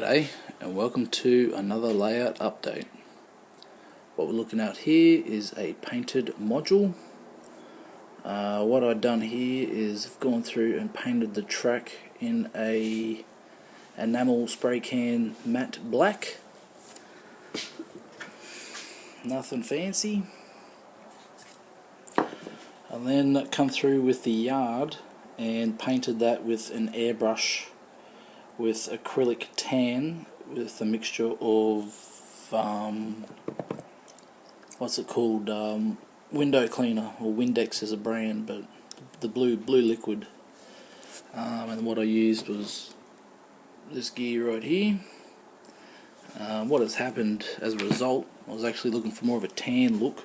G'day and welcome to another layout update. What we're looking at here is a painted module. What I've done here is I've gone through and painted the track in a enamel spray can matte black. Nothing fancy. And then come through with the yard and painted that with an airbrush with acrylic tan with a mixture of what's it called, window cleaner, or Windex is a brand, but the blue liquid. And what I used was this gear right here. What has happened as a result, I was actually looking for more of a tan look,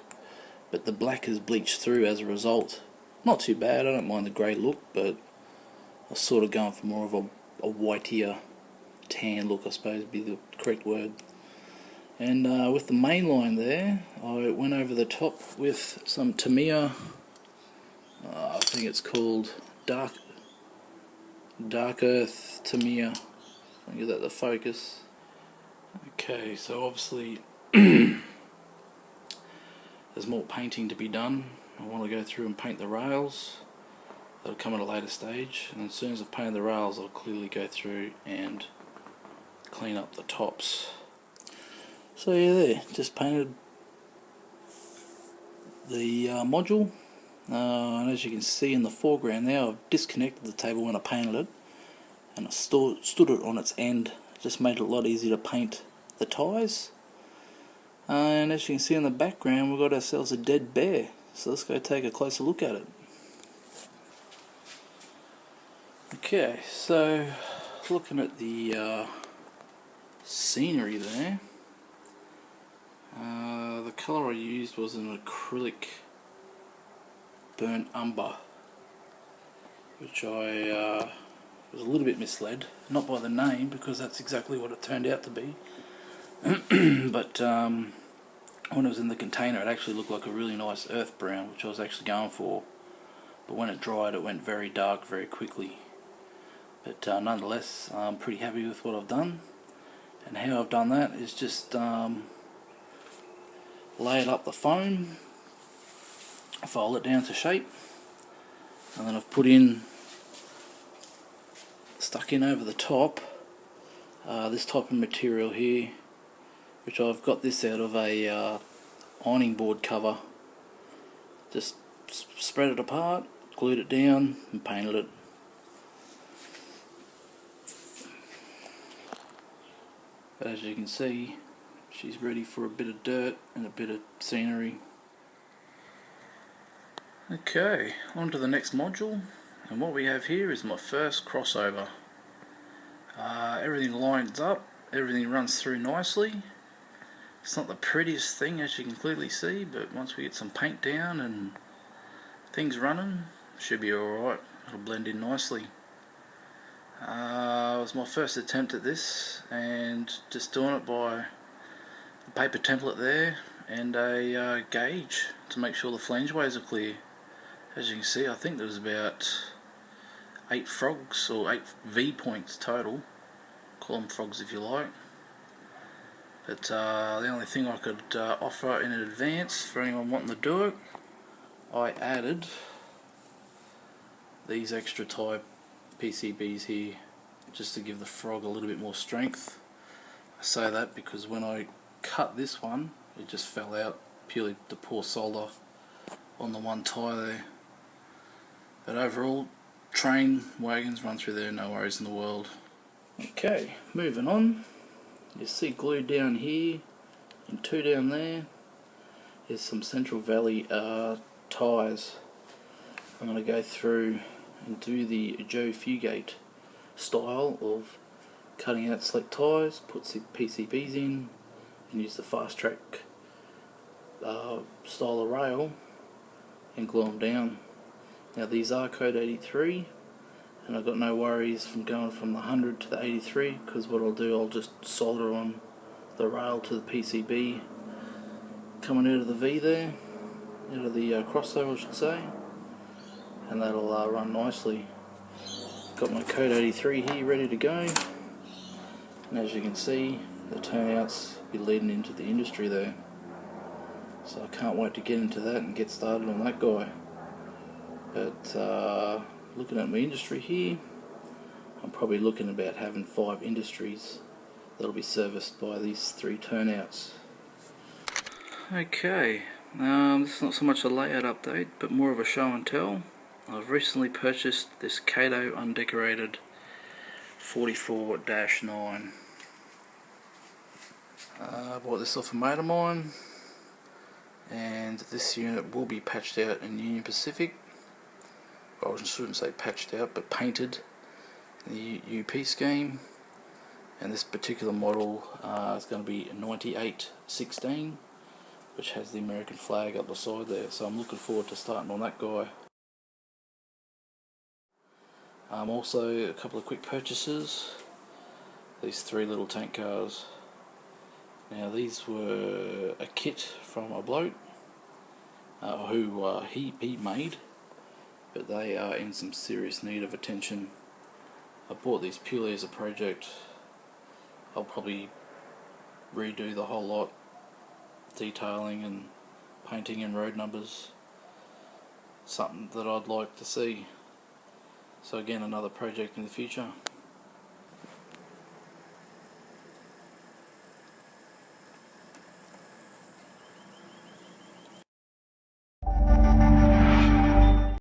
but the black has bleached through as a result. Not too bad, I don't mind the grey look, but I was sort of going for more of a whitier tan look, I suppose would be the correct word. And with the main line there, I went over the top with some Tamiya, I think it's called Dark Earth Tamiya. I'll give that the focus. Okay, so obviously there's more painting to be done. I want to go through and paint the rails. That'll come at a later stage, and as soon as I've painted the rails I'll clearly go through and clean up the tops. So yeah, there, just painted the module, and as you can see in the foreground there, I've disconnected the table when I painted it, and I stood it on its end. Just made it a lot easier to paint the ties. And as you can see in the background, we've got ourselves a dead bear, so let's go take a closer look at it. Okay, so looking at the scenery there, the colour I used was an acrylic burnt umber, which I was a little bit misled, not by the name because that's exactly what it turned out to be, but when it was in the container it actually looked like a really nice earth brown, which I was actually going for, but when it dried it went very dark very quickly. But nonetheless, I'm pretty happy with what I've done, and how I've done that is just layered up the foam, fold it down to shape, and then I've stuck in over the top this type of material here, which I've got this out of a ironing board cover. Just spread it apart, glued it down and painted it. But as you can see, she's ready for a bit of dirt and a bit of scenery. Okay, on to the next module, and what we have here is my first crossover. Everything lines up, everything runs through nicely. It's not the prettiest thing, as you can clearly see, but once we get some paint down and things running, should be alright. It'll blend in nicely. It was my first attempt at this, and just doing it by a paper template there and a gauge to make sure the flangeways are clear. As you can see, I think there was about 8 frogs, or 8 V points total. Call them frogs if you like. But the only thing I could offer in advance for anyone wanting to do it, I added these extra type PCBs here just to give the frog a little bit more strength. I say that because when I cut this one it just fell out purely to pour solder on the one tie there. But overall, train wagons run through there, no worries in the world. Okay, moving on. You see glued down here and 2 down there is some Central Valley ties. I'm going to go through and do the Joe Fugate style of cutting out select ties, put some PCBs in and use the fast track style of rail and glue them down. Now these are code 83, and I've got no worries from going from the 100 to the 83, because what I'll do, I'll just solder on the rail to the PCB coming out of the V there, out of the crossover I should say, and that'll run nicely. Got my code 83 here ready to go. And as you can see, the turnouts be leading into the industry there. So I can't wait to get into that and get started on that guy. But looking at my industry here, I'm probably looking about having 5 industries that'll be serviced by these 3 turnouts. Okay, this is not so much a layout update, but more of a show and tell. I've recently purchased this Kato undecorated 44-9. I bought this off a mate of mine, and this unit will be patched out in Union Pacific. Well, I shouldn't say patched out, but painted in the UP scheme. And this particular model is going to be 9816, which has the American flag up the side there. So I'm looking forward to starting on that guy. Also, a couple of quick purchases. These 3 little tank cars. Now these were a kit from a bloke who he made, but they are in some serious need of attention. I bought these purely as a project. I'll probably redo the whole lot, detailing and painting and road numbers, something that I'd like to see. So again, another project in the future.